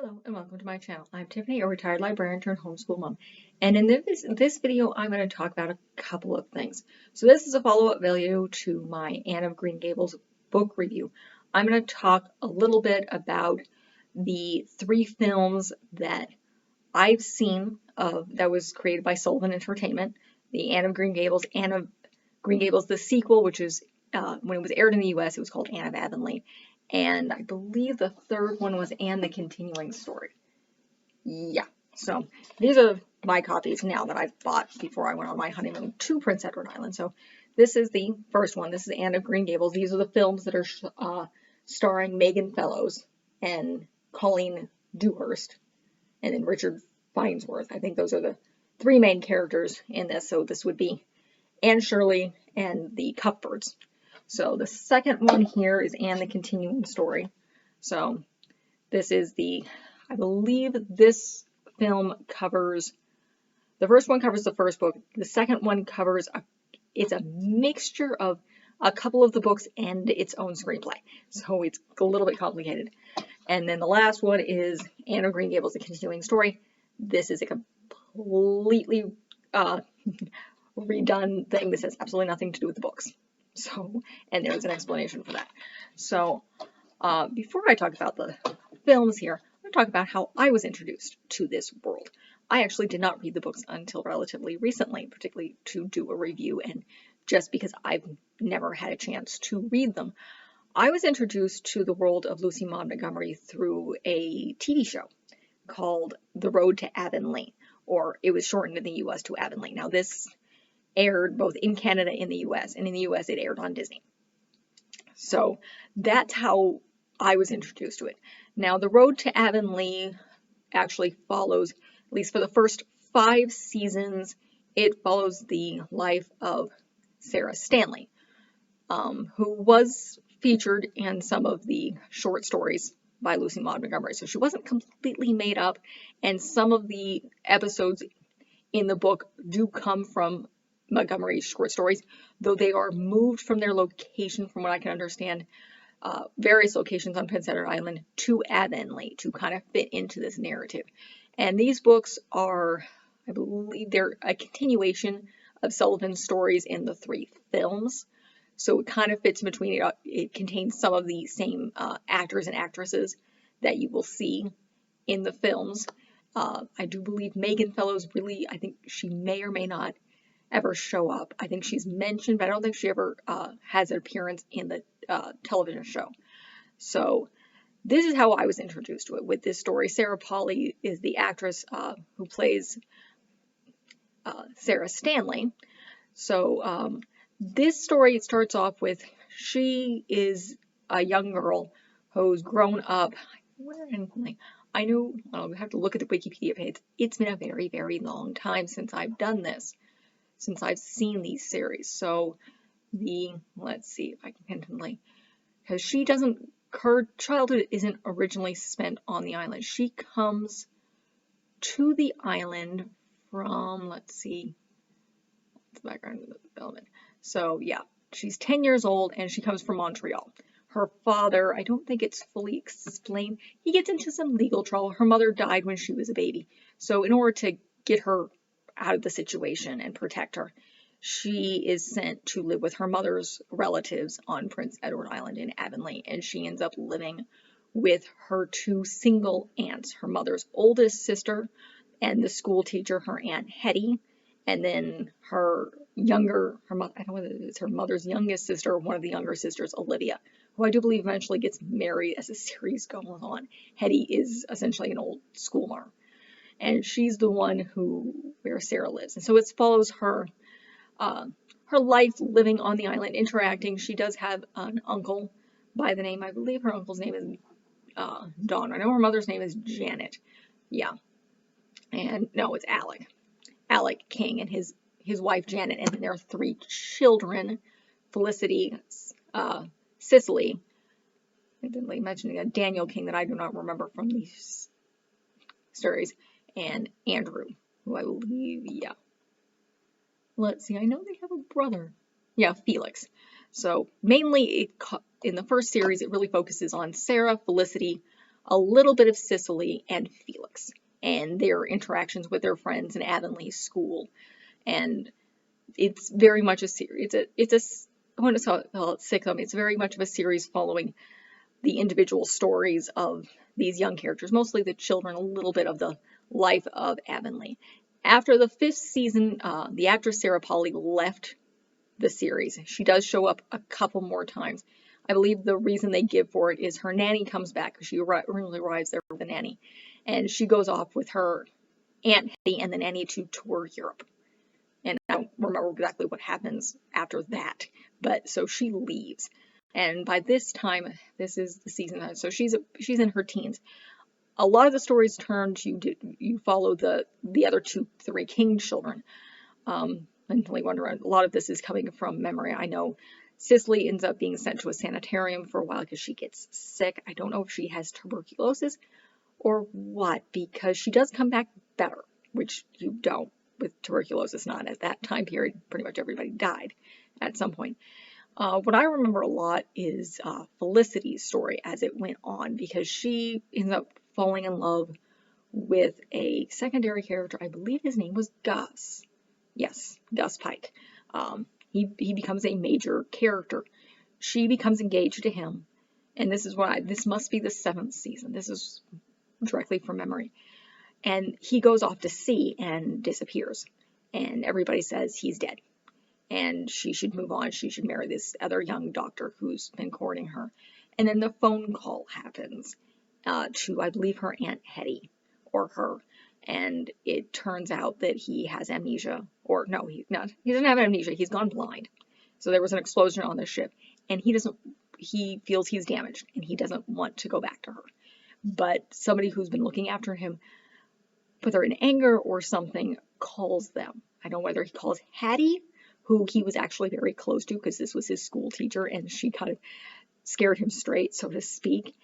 Hello and welcome to my channel. I'm Tiffany, a retired librarian turned homeschool mom. And in this video, I'm going to talk about a couple of things. So this is a follow-up video to my Anne of Green Gables book review. I'm going to talk a little bit about the 3 films that I've seen that was created by Sullivan Entertainment. The Anne of Green Gables, the sequel, which is when it was aired in the US, it was called Anne of Avonlea. And I believe the third one was Anne the Continuing Story. Yeah, so these are my copies now that I've bought before I went on my honeymoon to Prince Edward Island. So this is the first one. This is Anne of Green Gables. These are the films that are starring Megan Fellows and Colleen Dewhurst and then Richard Finesworth. I think those are the 3 main characters in this. So this would be Anne Shirley and the Cuthberts. So the second one here is Anne the Continuing Story. So this is I believe this film covers, the first one covers the first book. The second one covers, it's a mixture of a couple of the books and its own screenplay. So it's a little bit complicated. And then the last one is Anne of Green Gables, the Continuing Story. This is a completely redone thing. This has absolutely nothing to do with the books. So, and there's an explanation for that. So, before I talk about the films here, I'm going to talk about how I was introduced to this world. I actually did not read the books until relatively recently, particularly to do a review, and just because I've never had a chance to read them. I was introduced to the world of Lucy Maud Montgomery through a TV show called The Road to Avonlea, or it was shortened in the US to Avonlea. Now this aired both in Canada and the US, and in the US it aired on Disney. So that's how I was introduced to it. Now the Road to Avonlea actually follows, at least for the first 5 seasons, it follows the life of Sarah Stanley, who was featured in some of the short stories by Lucy Maud Montgomery. So she wasn't completely made up, and some of the episodes in the book do come from Montgomery's short stories, though they are moved from their location, from what I can understand, various locations on Prince Edward Island to Avonlea to kind of fit into this narrative. And these books are, I believe, they're a continuation of Sullivan's stories in the 3 films. So it kind of fits in between. It contains some of the same actors and actresses that you will see in the films. I do believe Megan Fellows really, I think she may or may not ever show up. I think she's mentioned, but I don't think she ever has an appearance in the television show. So this is how I was introduced to it with this story. Sarah Polley is the actress who plays Sarah Stanley. So this story starts off with, she is a young girl who's grown up. I know we have to look at the Wikipedia page. It's been a very, very long time since I've done this, since I've seen these series. So let's see if I can pinpoint, because her childhood isn't originally spent on the island. She comes to the island from, let's see, what's the background of the development. So yeah, she's 10 years old and she comes from Montreal. Her father, I don't think it's fully explained. He gets into some legal trouble. Her mother died when she was a baby. So in order to get her out of the situation and protect her, she is sent to live with her mother's relatives on Prince Edward Island in Avonlea, and she ends up living with her 2 single aunts, her mother's oldest sister and the school teacher, her Aunt Hetty, and then her I don't know whether it's her mother's youngest sister or one of the younger sisters, Olivia, who I do believe eventually gets married as the series goes on. Hetty is essentially an old schoolmarm, and she's the one where Sarah lives. And so it follows her life living on the island, interacting. She does have an uncle by the name, I believe her uncle's name is Dawn. I know her mother's name is Janet. Yeah. And no, it's Alec King and his wife Janet, and then there are 3 children, Felicity, Cicely, and then like mentioning Daniel King that I do not remember from these stories, and Andrew, who I believe, yeah. Let's see, I know they have a brother. Yeah, Felix. So mainly in the first series, it really focuses on Sarah, Felicity, a little bit of Cicely and Felix and their interactions with their friends in Avonlea school. And it's very much a series. I want to call it sitcom. It's very much of a series following the individual stories of these young characters, mostly the children, a little bit of the life of Avonlea. After the 5th season, the actress Sarah Polley left the series. She does show up a couple more times. I believe the reason they give for it is her nanny comes back, because she originally arrives there with a nanny, and she goes off with her Aunt Hetty and the nanny to tour Europe. And I don't remember exactly what happens after that, but so she leaves. And by this time, this is the season, so she's in her teens. A lot of the stories you follow the other 3 king children. Mentally wonder, a lot of this is coming from memory. I know Cicely ends up being sent to a sanitarium for a while because she gets sick. I don't know if she has tuberculosis or what, because she does come back better, which you don't with tuberculosis. Not at that time period. Pretty much everybody died at some point. What I remember a lot is Felicity's story as it went on, because she ends up falling in love with a secondary character. I believe his name was Gus. Yes, Gus Pike. He becomes a major character. She becomes engaged to him, and this must be the 7th season. This is directly from memory. And he goes off to sea and disappears, and everybody says he's dead, and she should move on. She should marry this other young doctor who's been courting her. And then the phone call happens to, I believe, her Aunt Hetty or her. And it turns out that he has amnesia, or no, he doesn't have amnesia. He's gone blind. So there was an explosion on the ship, and he feels he's damaged, and he doesn't want to go back to her. But somebody who's been looking after him, whether in anger or something, calls them. I don't know whether he calls Hattie, who he was actually very close to because this was his school teacher, and she kind of scared him straight, so to speak,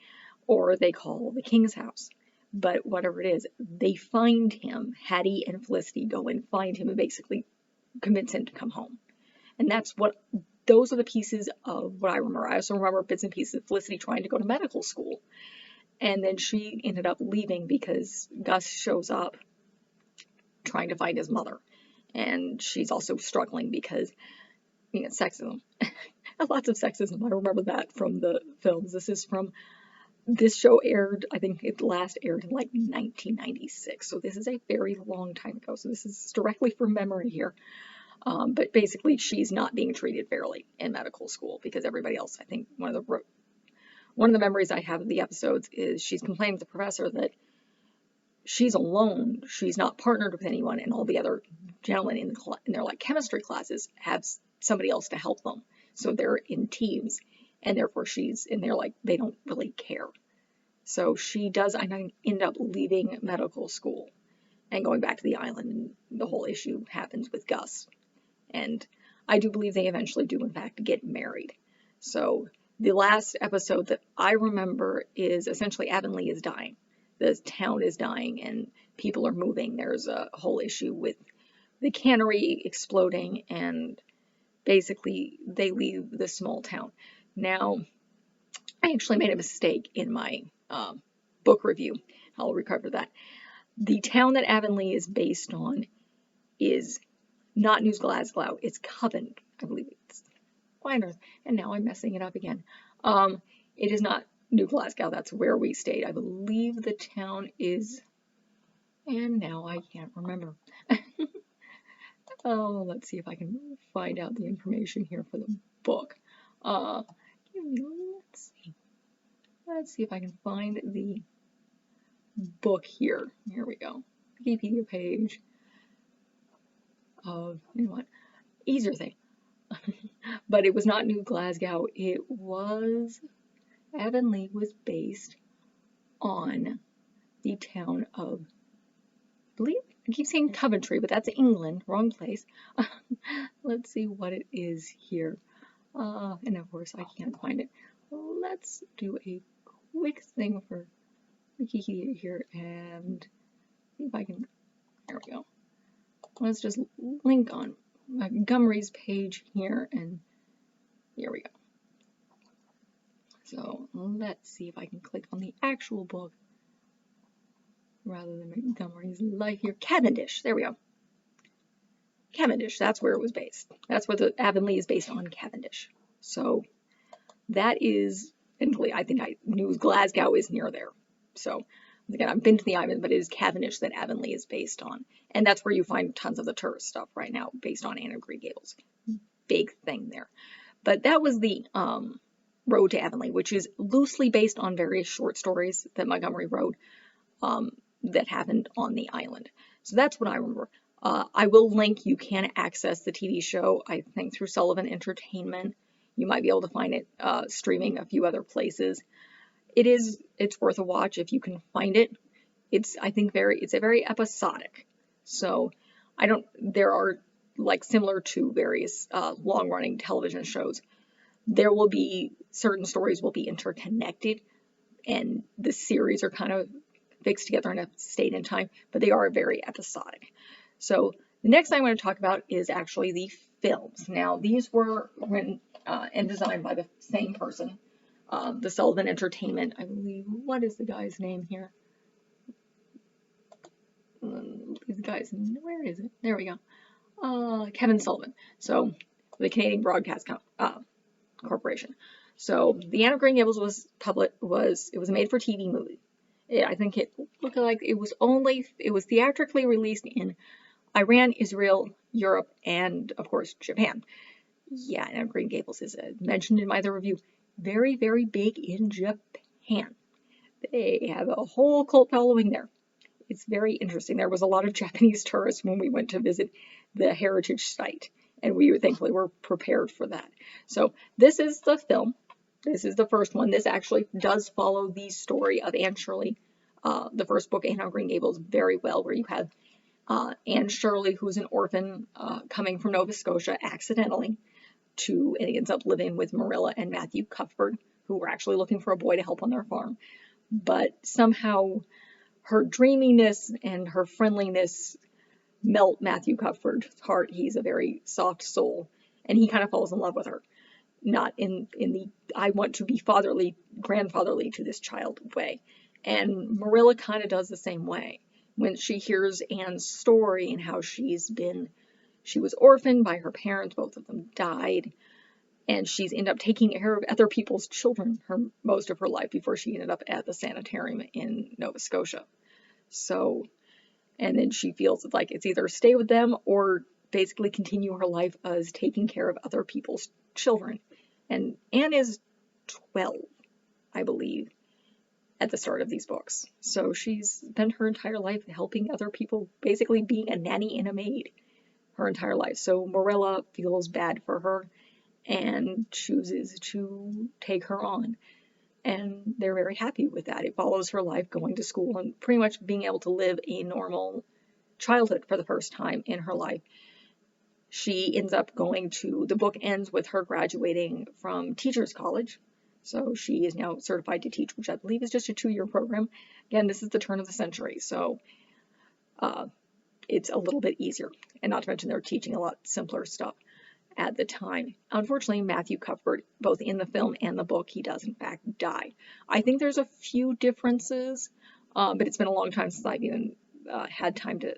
or they call the king's house. But whatever it is, they find him. Hattie and Felicity go and find him and basically convince him to come home. And those are the pieces of what I remember. I also remember bits and pieces of Felicity trying to go to medical school. And then she ended up leaving because Gus shows up trying to find his mother. And she's also struggling because, sexism. Lots of sexism. I remember that from the films. This show aired, I think it last aired in like 1996. So this is a very long time ago. So this is directly from memory here. But basically she's not being treated fairly in medical school because everybody else, I think one of the memories I have of the episodes is she's complaining to the professor that she's alone. She's not partnered with anyone, and all the other gentlemen in their like chemistry classes have somebody else to help them. So they're in teams. And therefore they're like, they don't really care. So she does end up leaving medical school and going back to the island, and the whole issue happens with Gus. And I do believe they eventually do, in fact, get married. So the last episode that I remember is essentially Avonlea is dying. The town is dying and people are moving. There's a whole issue with the cannery exploding, and basically they leave the small town. Now, I actually made a mistake in my book review. I'll recover that. The town that Avonlea is based on is not New Glasgow. It's Covent, I believe. It's and now I'm messing it up again. It is not New Glasgow. That's where we stayed. I believe the town is, and now I can't remember. Oh, let's see if I can find out the information here for the book. Let's see if I can find the book here. Here we go. Wikipedia page of, easier thing. But it was not New Glasgow. It was, Avonlea was based on the town of, I believe, I keep saying Coventry, but that's England, wrong place. Let's see what it is here. And of course I can't find it. Let's do a quick thing for Wikipedia here and see if I can, there we go. Let's just link on Montgomery's page here, and here we go. So let's see if I can click on the actual book rather than Montgomery's life here. Cavendish, there we go. Cavendish, that's where it was based. That's where the Avonlea is based on, Cavendish. So that is, and I think I knew Glasgow is near there. So again, I've been to the island, but it is Cavendish that Avonlea is based on. And that's where you find tons of the tourist stuff right now based on Anne of Green Gables. Big thing there. But that was the Road to Avonlea, which is loosely based on various short stories that Montgomery wrote that happened on the island. So that's what I remember. I will link, you can access the TV show, I think, through Sullivan Entertainment. You might be able to find it streaming a few other places. It's worth a watch if you can find it. It's a very episodic. So there are, like, similar to various long-running television shows, there will be certain stories will be interconnected, and the series are kind of fixed together in a state and time, but they are very episodic. So the next thing I want to talk about is actually the films. Now, these were written and designed by the same person, the Sullivan Entertainment, I believe. What is the guy's name here? These guys, where is it? There we go. Kevin Sullivan. So the Canadian Broadcast Corporation. So the Anne of Green Gables was a made-for-TV movie. I think it looked like it was theatrically released in Iran, Israel, Europe, and of course Japan. Yeah, Anne of Green Gables is mentioned in my other review. Very, very big in Japan. They have a whole cult following there. It's very interesting. There was a lot of Japanese tourists when we went to visit the heritage site, and we thankfully were prepared for that. So this is the film. This is the first one. This actually does follow the story of Anne Shirley, the first book, Anne of Green Gables, very well, where you have Anne Shirley, who's an orphan coming from Nova Scotia accidentally, and ends up living with Marilla and Matthew Cuthbert, who were actually looking for a boy to help on their farm. But somehow her dreaminess and her friendliness melt Matthew Cuthbert's heart. He's a very soft soul, and he kind of falls in love with her. Not in the I want to be grandfatherly to this child way. And Marilla kind of does the same way. When she hears Anne's story and how she was orphaned by her parents, both of them died, and she's ended up taking care of other people's children most of her life before she ended up at the sanitarium in Nova Scotia. So, and then she feels like it's either stay with them or basically continue her life as taking care of other people's children. And Anne is 12, I believe, at the start of these books. So she's spent her entire life helping other people, basically being a nanny and a maid her entire life. So Marilla feels bad for her and chooses to take her on. And they're very happy with that. It follows her life going to school and pretty much being able to live a normal childhood for the first time in her life. She ends up the book ends with her graduating from Teachers College. So she is now certified to teach, which I believe is just a 2-year program. Again, this is the turn of the century, so it's a little bit easier. And not to mention they're teaching a lot simpler stuff at the time. Unfortunately, Matthew Cuthbert, both in the film and the book, he does in fact die. I think there's a few differences, but it's been a long time since I've even had time to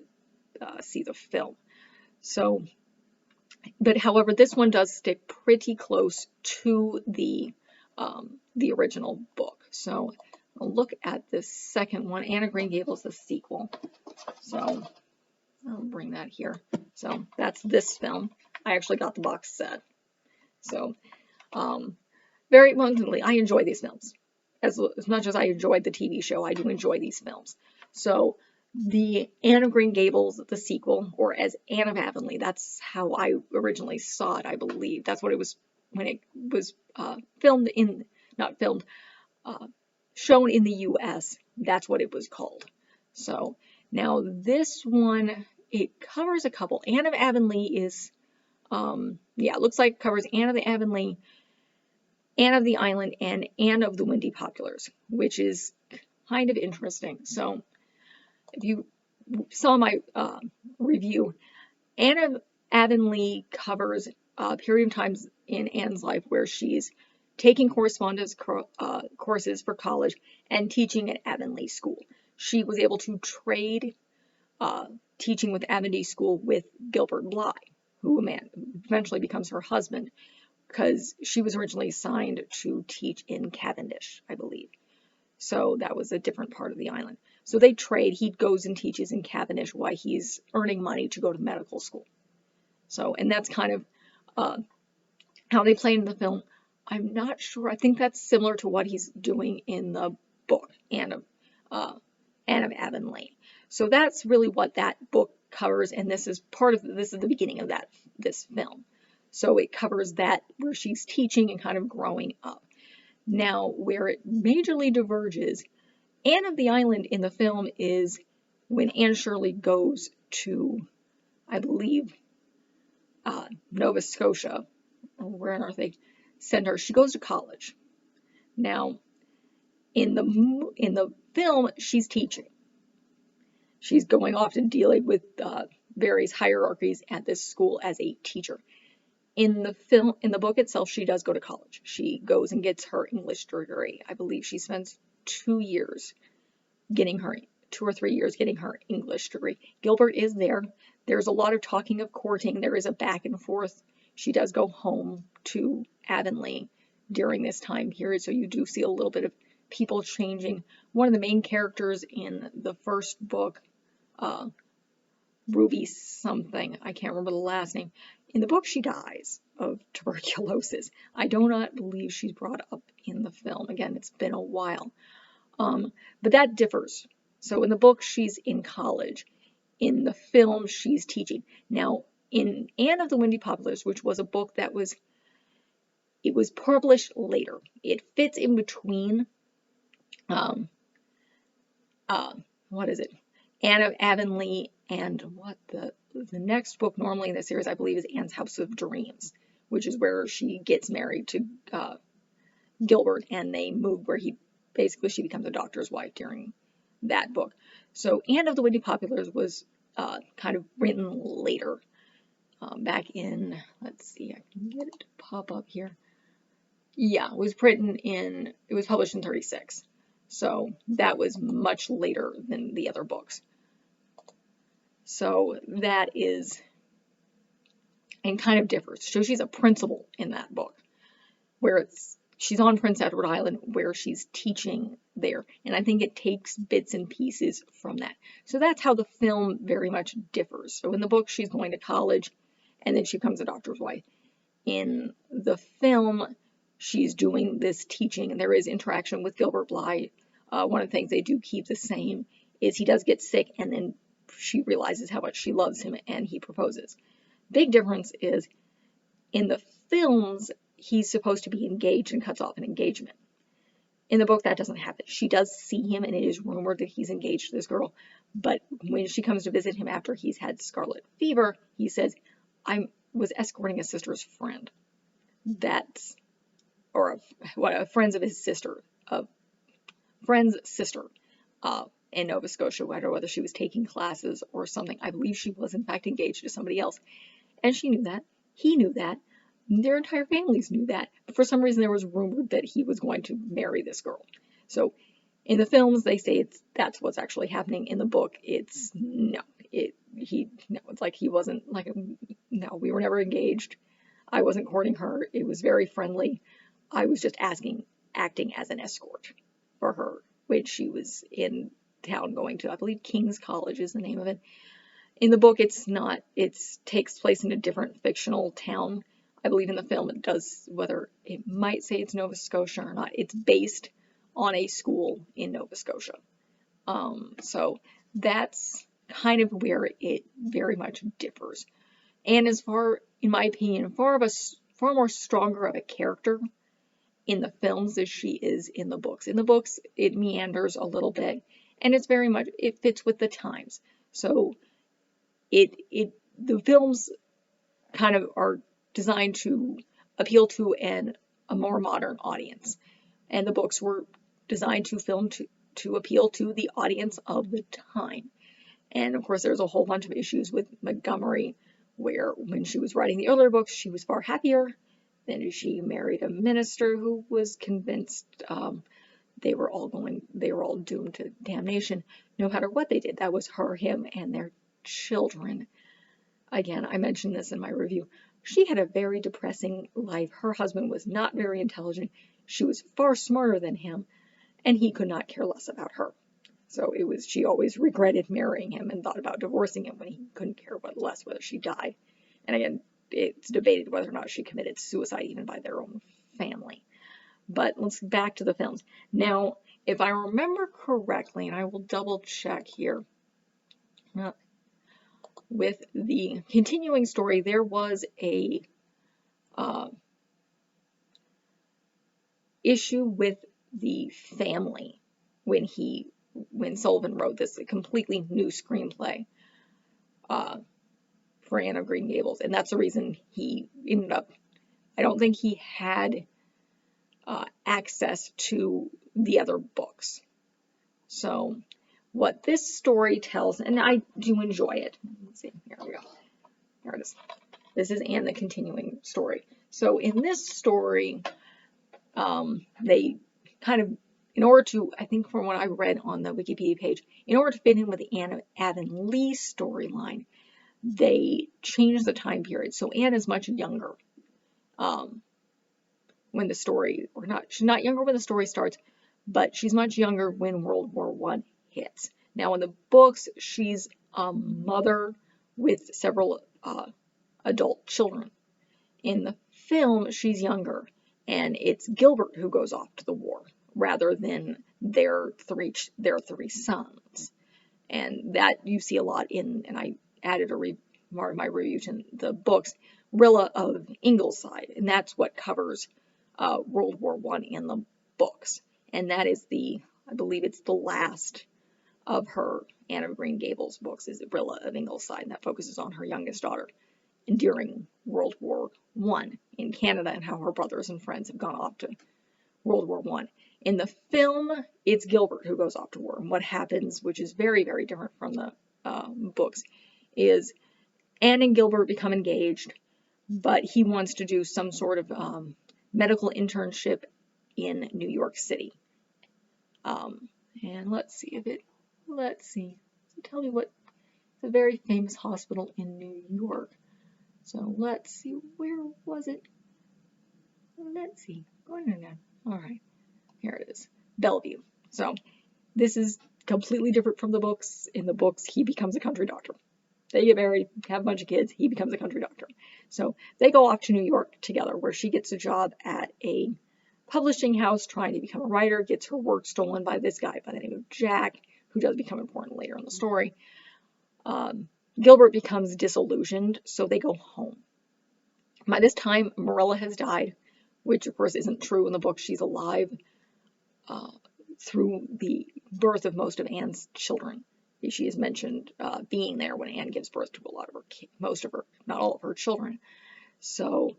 see the film. So, but however, this one does stick pretty close to the original book. So I'll look at this second one, Anne of Green Gables, the sequel. So I'll bring that here. So that's this film. I actually got the box set. So very abundantly, I enjoy these films. As much as I enjoyed the TV show, I do enjoy these films. So the Anne of Green Gables, the sequel, or as Anne of Avonlea, that's how I originally saw it, I believe. That's what it was when it was shown in the U.S. That's what it was called. So now this one, it covers a couple. Anne of Avonlea is, it looks like it covers Anne of the Avonlea, Anne of the Island, and Anne of the Windy Poplars, which is kind of interesting. So if you saw my review, Anne of Avonlea covers a period of times in Anne's life where she's taking correspondence courses for college and teaching at Avonlea School. She was able to trade teaching with Avonlea School with Gilbert Bly, who eventually becomes her husband, because she was originally assigned to teach in Cavendish, I believe. So that was a different part of the island. So they trade. He goes and teaches in Cavendish while he's earning money to go to medical school. So, and that's kind of how they played in the film. I'm not sure. I think that's similar to what he's doing in the book, Anne of Avonlea. So that's really what that book covers, and this is the beginning of this film. So it covers that, where she's teaching and kind of growing up. Now, where it majorly diverges, Anne of the Island in the film is when Anne Shirley goes to, I believe, Nova Scotia, or where they send her. She goes to college. Now, in the film, she's teaching. She's going off and dealing with various hierarchies at this school as a teacher. In the book itself, she does go to college. She goes and gets her English degree. I believe she spends 2 years getting her, 2 or 3 years getting her English degree. Gilbert is there. There's a lot of talking of courting. There is a back and forth. She does go home to Avonlea during this time period, so you do see a little bit of people changing. One of the main characters in the first book, Ruby something, I can't remember the last name. In the book, she dies of tuberculosis. I do not believe she's brought up in the film. Again, it's been a while. But that differs. So in the book, she's in college. In the film, she's teaching. Now, in Anne of the Windy Poplars, which was a book that was published later. It fits in between, what is it? Anne of Avonlea and what the next book normally in the series, I believe, is Anne's House of Dreams, which is where she gets married to Gilbert, and they move where she becomes a doctor's wife during that book. So Anne of the Windy Poplars was kind of written later, back in, let's see, I can get it to pop up here. Yeah, it was published in 1936. So that was much later than the other books. So that is, and kind of differs. So she's a principal in that book, where she's on Prince Edward Island, where she's teaching there. And I think it takes bits and pieces from that. So that's how the film very much differs. So in the book, she's going to college, and then she becomes a doctor's wife. In the film, she's doing this teaching, and there is interaction with Gilbert Bly. One of the things they do keep the same is he does get sick, and then she realizes how much she loves him, and he proposes. Big difference is, in the films, he's supposed to be engaged and cuts off an engagement. In the book, that doesn't happen. She does see him, and it is rumored that he's engaged to this girl, but when she comes to visit him after he's had scarlet fever, he says, I was escorting a sister's friend. That's, or a friend's sister, in Nova Scotia. I don't know whether she was taking classes or something. I believe she was, in fact, engaged to somebody else. And she knew that. He knew that. Their entire families knew that. But for some reason, there was rumored that he was going to marry this girl. So in the films, they say that's what's actually happening. In the book, it's no. It's like he wasn't, like, no, we were never engaged. I wasn't courting her. It was very friendly. I was just acting as an escort for her when she was in town going to, I believe, King's College is the name of it. In the book, it's not. It takes place in a different fictional town. I believe in the film it does, whether it might say it's Nova Scotia or not. It's based on a school in Nova Scotia. So that's kind of where it very much differs. And in my opinion, far more stronger of a character in the films as she is in the books. In the books, it meanders a little bit, and it fits with the times. So the films kind of are designed to appeal to a more modern audience, and the books were designed to appeal to the audience of the time. And of course, there's a whole bunch of issues with Montgomery, where when she was writing the earlier books, she was far happier Then she married a minister who was convinced they were all doomed to damnation no matter what they did. That was her, him, and their children. Again, I mentioned this in my review. She had a very depressing life. Her husband was not very intelligent. She was far smarter than him, and he could not care less about her. So she always regretted marrying him and thought about divorcing him when he couldn't care less whether she died. And again, it's debated whether or not she committed suicide even by their own family. But let's get back to the films. Now, if I remember correctly, and I will double check here, with the continuing story, there was a issue with the family when Sullivan wrote this completely new screenplay for Anne of Green Gables, and that's the reason he ended up. I don't think he had access to the other books. So what this story tells, and I do enjoy it. Let's see, here we go. Here it is. This is Anne, the continuing story. So in this story, they kind of, in order to, I think from what I read on the Wikipedia page, in order to fit in with the Anne of Avonlea storyline, they changed the time period. So Anne is much younger when the story, or not, she's not younger when the story starts, but she's much younger when World War I hits. Now in the books, she's a mother with several adult children. In the film, she's younger, and it's Gilbert who goes off to the war rather than their three sons. And that you see a lot in, and I added part of my review to the books, Rilla of Ingleside, and that's what covers World War I in the books. And that is I believe it's the last of her Anne of Green Gables books, is Rilla of Ingleside, and that focuses on her youngest daughter during World War I in Canada and how her brothers and friends have gone off to World War I. In the film, it's Gilbert who goes off to war, and what happens, which is very, very different from the books, is Anne and Gilbert become engaged, but he wants to do some sort of medical internship in New York City. And let's see. So tell me what, it's a very famous hospital in New York. So let's see, where was it? Let's see, going on down. All right, here it is, Bellevue. So this is completely different from the books. In the books, he becomes a country doctor. They get married, have a bunch of kids, he becomes a country doctor. So they go off to New York together, where she gets a job at a publishing house trying to become a writer, gets her work stolen by this guy by the name of Jack, who does become important later in the story. Gilbert becomes disillusioned, so they go home. By this time, Marilla has died, which of course isn't true in the book. She's alive through the birth of most of Anne's children. She is mentioned being there when Anne gives birth to not all of her children. So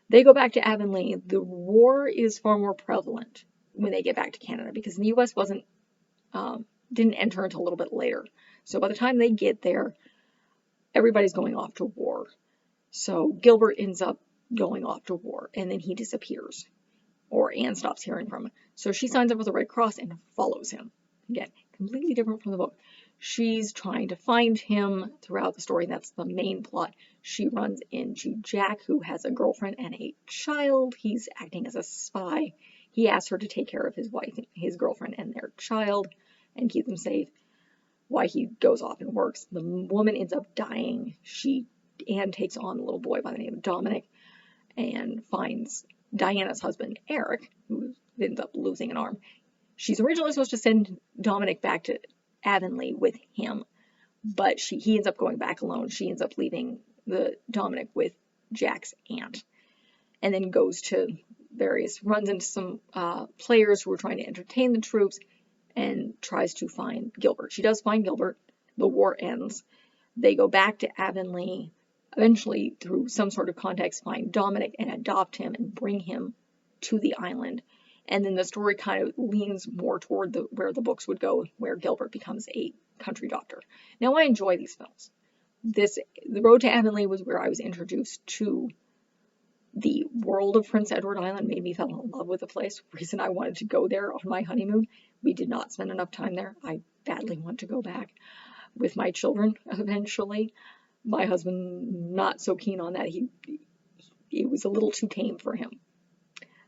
they go back to Avonlea. The war is far more prevalent when they get back to Canada, because the U.S. didn't enter until a little bit later. So by the time they get there, everybody's going off to war. So Gilbert ends up going off to war, and then he disappears, or Anne stops hearing from him. So she signs up with the Red Cross and follows him. Again, completely different from the book. She's trying to find him throughout the story. That's the main plot. She runs into Jack, who has a girlfriend and a child. He's acting as a spy. He asks her to take care of his wife, his girlfriend, and their child, and keep them safe while he goes off and works. The woman ends up dying. Anne takes on a little boy by the name of Dominic and finds Diana's husband, Eric, who ends up losing an arm. She's originally supposed to send Dominic back to Avonlea with him, but he ends up going back alone. She ends up leaving Dominic with Jack's aunt, and then runs into some players who are trying to entertain the troops, and tries to find Gilbert. She does find Gilbert. The war ends. They go back to Avonlea, eventually through some sort of context find Dominic and adopt him and bring him to the island. And then the story kind of leans more toward where the books would go, where Gilbert becomes a country doctor. Now, I enjoy these films. The Road to Avonlea was where I was introduced to The world of Prince Edward Island made me fall in love with the place. Reason I wanted to go there on my honeymoon. We did not spend enough time there. I badly want to go back with my children eventually. My husband, not so keen on that. It was a little too tame for him.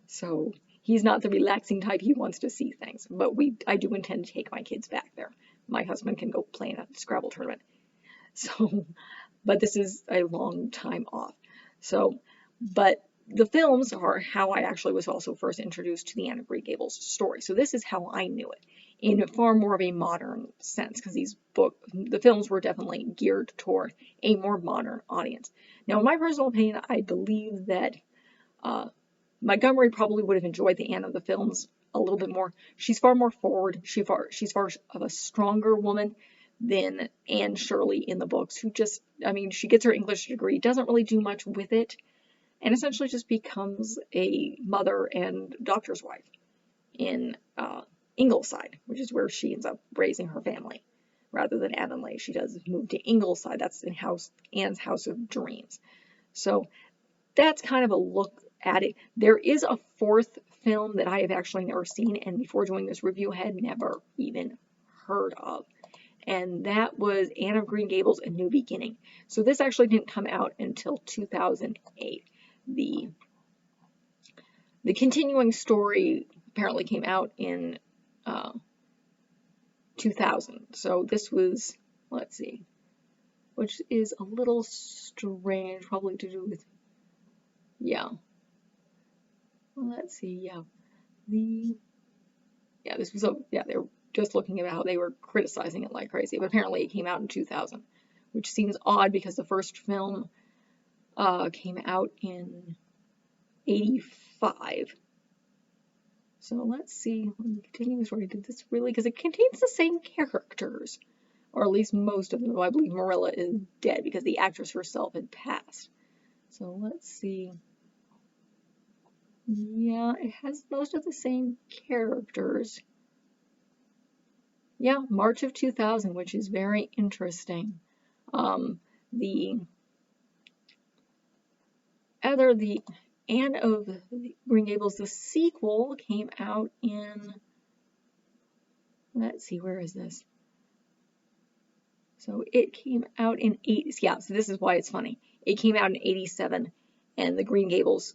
So he's not the relaxing type. He wants to see things. But I do intend to take my kids back there. My husband can go play in a Scrabble tournament. So, but this is a long time off. So, but the films are how I actually was also first introduced to the Anne of Green Gables story. So this is how I knew it in a far more of a modern sense, because the films were definitely geared toward a more modern audience. Now, in my personal opinion, I believe that Montgomery probably would have enjoyed the Anne of the films a little bit more. She's far more forward. She's far of a stronger woman than Anne Shirley in the books, who just, I mean, she gets her English degree, doesn't really do much with it, and essentially just becomes a mother and doctor's wife in Ingleside, which is where she ends up raising her family. Rather than Avonlea, she does move to Ingleside. That's in Anne's House of Dreams. So that's kind of a look at it. There is a fourth film that I have actually never seen, and before doing this review, had never even heard of. And that was Anne of Green Gables: A New Beginning. So this actually didn't come out until 2008. The continuing story apparently came out in 2000. So this was, let's see, which is a little strange, probably to do with, yeah. Let's see, yeah. This was they were just looking at how they were criticizing it like crazy, but apparently it came out in 2000, which seems odd because the first film came out in 85. So let's see, continuing the story, did this really, because it contains the same characters, or at least most of them, though I believe Marilla is dead because the actress herself had passed. So let's see. Yeah, it has most of the same characters. Yeah, March of 2000, which is very interesting. The Anne of Green Gables, the sequel, came out in, let's see, where is this? So it came out in so this is why it's funny. It came out in 87, and the Green Gables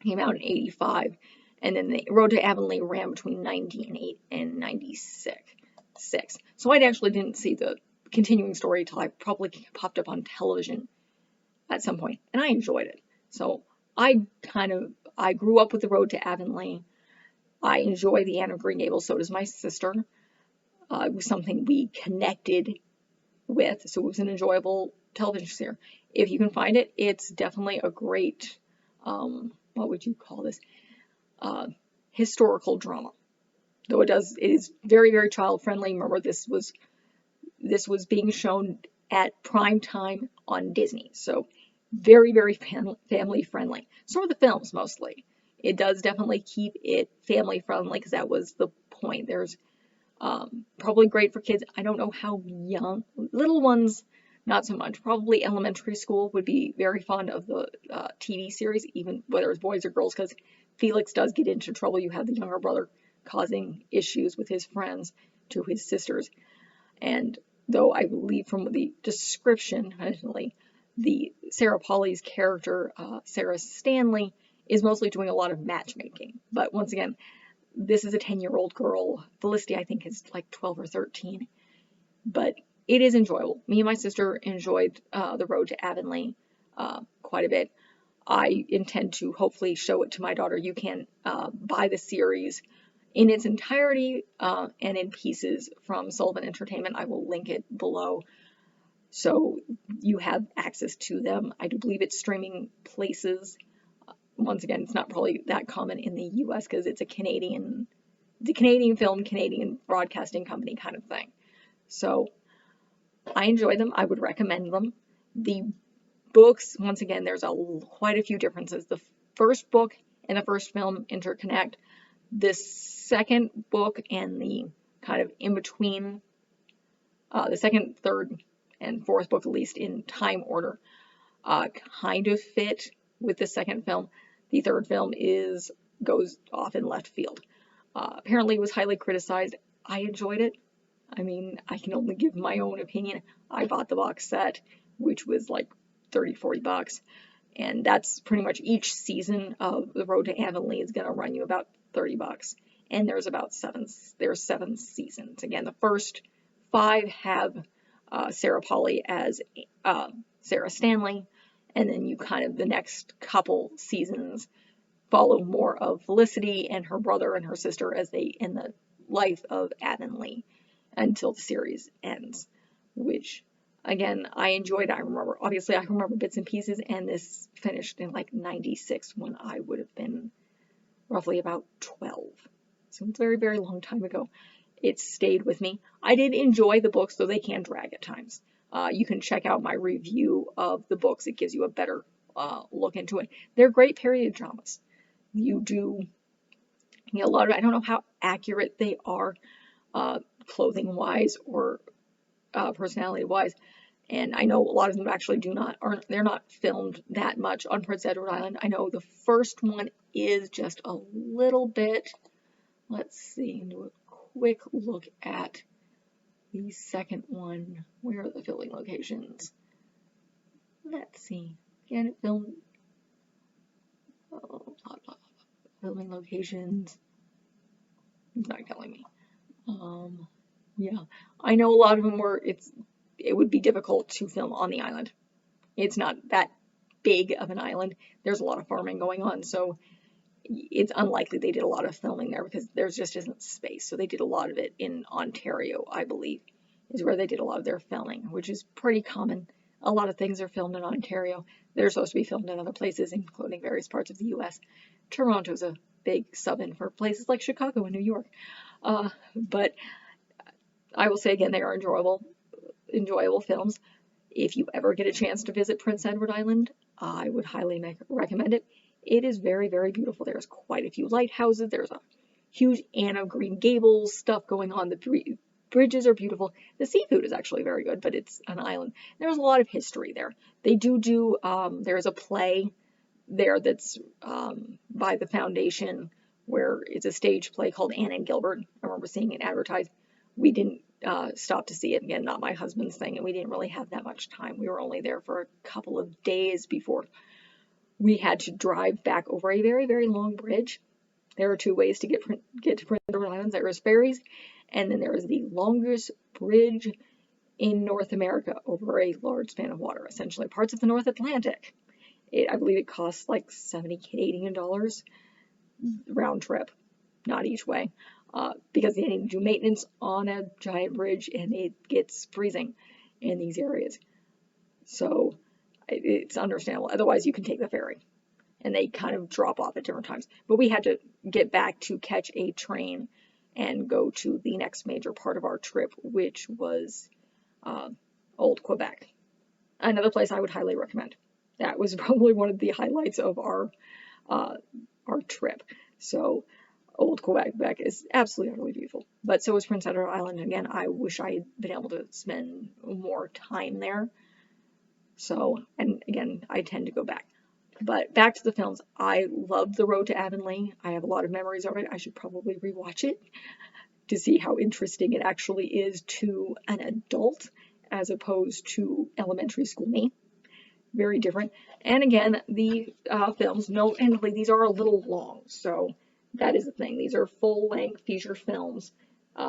came out in 85, and then the Road to Avonlea ran between 98 and 96. So I actually didn't see the continuing story until I probably popped up on television at some point, and I enjoyed it. So I grew up with the Road to Avonlea. I enjoy the Anne of Green Gables, so does my sister. It was something we connected with, so it was an enjoyable television series. If you can find it, it's definitely a great, what would you call this? Historical drama. Though it is very, very child friendly. Remember, this was being shown at prime time on Disney, so very, very family friendly. So are the films mostly. It does definitely keep it family friendly because that was the point. There's probably great for kids. I don't know how young, little ones, not so much. Probably elementary school would be very fond of the TV series, even whether it's boys or girls, because Felix does get into trouble. You have the younger brother causing issues with his friends to his sisters. And though I believe from the description, actually, the Sarah Polley's character, Sarah Stanley, is mostly doing a lot of matchmaking. But once again, this is a 10-year-old girl. Felicity, I think, is like 12 or 13. But it is enjoyable. Me and my sister enjoyed The Road to Avonlea quite a bit. I intend to hopefully show it to my daughter. You can buy the series in its entirety and in pieces from Sullivan Entertainment. I will link it below so you have access to them. I do believe it's streaming places. Once again, it's not probably that common in the US because it's a Canadian film, Canadian broadcasting company kind of thing. So I enjoy them. I would recommend them. The books, once again, there's quite a few differences. The first book and the first film interconnect. The second book and the kind of in between, the second, third, and fourth book, at least in time order, kind of fit with the second film. The third film goes off in left field. Apparently it was highly criticized. I enjoyed it. I mean, I can only give my own opinion. I bought the box set, which was like 30, 40 bucks. And that's pretty much each season of The Road to Avonlea is going to run you about 30 bucks. And there's seven seasons. Again, the first 5 have Sarah Polley as Sarah Stanley. And then the next couple seasons follow more of Felicity and her brother and her sister as they in the life of Avonlea until the series ends, which again I enjoyed. I remember bits and pieces, and this finished in like 96 when I would have been roughly about 12. So it's a very, very long time ago. It stayed with me. I did enjoy the books, though they can drag at times. You can check out my review of the books. It gives you a better look into it. They're great period dramas. You get a lot of, I don't know how accurate they are clothing wise or personality wise, and I know a lot of them actually they're not filmed that much on Prince Edward Island. I know the first one is just a little bit. Let's see, do a quick look at the second one. Where are the filming locations? Let's see. Again, it filmed. Oh, blah, blah, blah. Filming locations. It's not telling me. Yeah, I know a lot of them it would be difficult to film on the island. It's not that big of an island. There's a lot of farming going on, so it's unlikely they did a lot of filming there because there just isn't space. So they did a lot of it in Ontario, I believe, is where they did a lot of their filming, which is pretty common. A lot of things are filmed in Ontario. They're supposed to be filmed in other places, including various parts of the U.S. Toronto's a big sub-in for places like Chicago and New York. But I will say again, they are enjoyable films. If you ever get a chance to visit Prince Edward Island, I would highly recommend it. It is very, very beautiful. There's quite a few lighthouses. There's a huge Anne of Green Gables stuff going on. The bridges are beautiful. The seafood is actually very good, but it's an island. There's a lot of history there. They do there's a play there that's by the foundation where it's a stage play called Anne and Gilbert. I remember seeing it advertised. We didn't stop to see it. Again, not my husband's thing, and we didn't really have that much time. We were only there for a couple of days before we had to drive back over a very, very long bridge. There are 2 ways to get to Prince Edward Island. There is ferries, and then there is the longest bridge in North America over a large span of water, essentially parts of the North Atlantic. I believe it costs like $70 Canadian round trip, not each way, because they need to do maintenance on a giant bridge, and it gets freezing in these areas. So it's understandable. Otherwise, you can take the ferry, and they kind of drop off at different times. But we had to get back to catch a train and go to the next major part of our trip, which was Old Quebec. Another place I would highly recommend. That was probably one of the highlights of our trip. So Old Quebec is absolutely utterly beautiful. But so is Prince Edward Island. Again, I wish I had been able to spend more time there. So, and again, I tend to go back. But back to the films. I loved The Road to Avonlea. I have a lot of memories of it. I should probably rewatch it to see how interesting it actually is to an adult as opposed to elementary school me. Very different. And again, the films, admittedly, these are a little long. So that is the thing. These are full-length feature films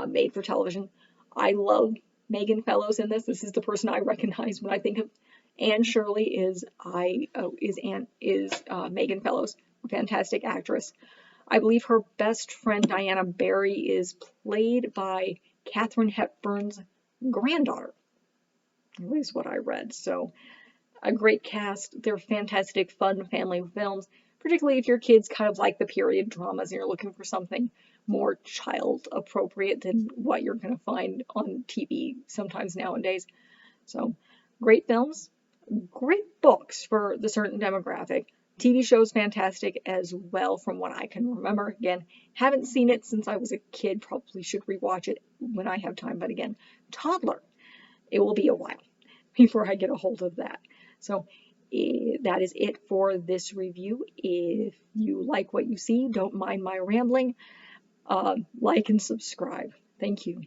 made for television. I love Megan Fellows in this. This is the person I recognize when I think of Anne Shirley is Megan Fellows, a fantastic actress. I believe her best friend Diana Barry is played by Katharine Hepburn's granddaughter. At least what I read. So a great cast. They're fantastic, fun family films, particularly if your kids kind of like the period dramas and you're looking for something more child appropriate than what you're going to find on TV sometimes nowadays. So great films. Great books for the certain demographic. TV show's fantastic as well from what I can remember. Again, haven't seen it since I was a kid. Probably should rewatch it when I have time. But again, toddler. It will be a while before I get a hold of that. So that is it for this review. If you like what you see, don't mind my rambling, like and subscribe. Thank you.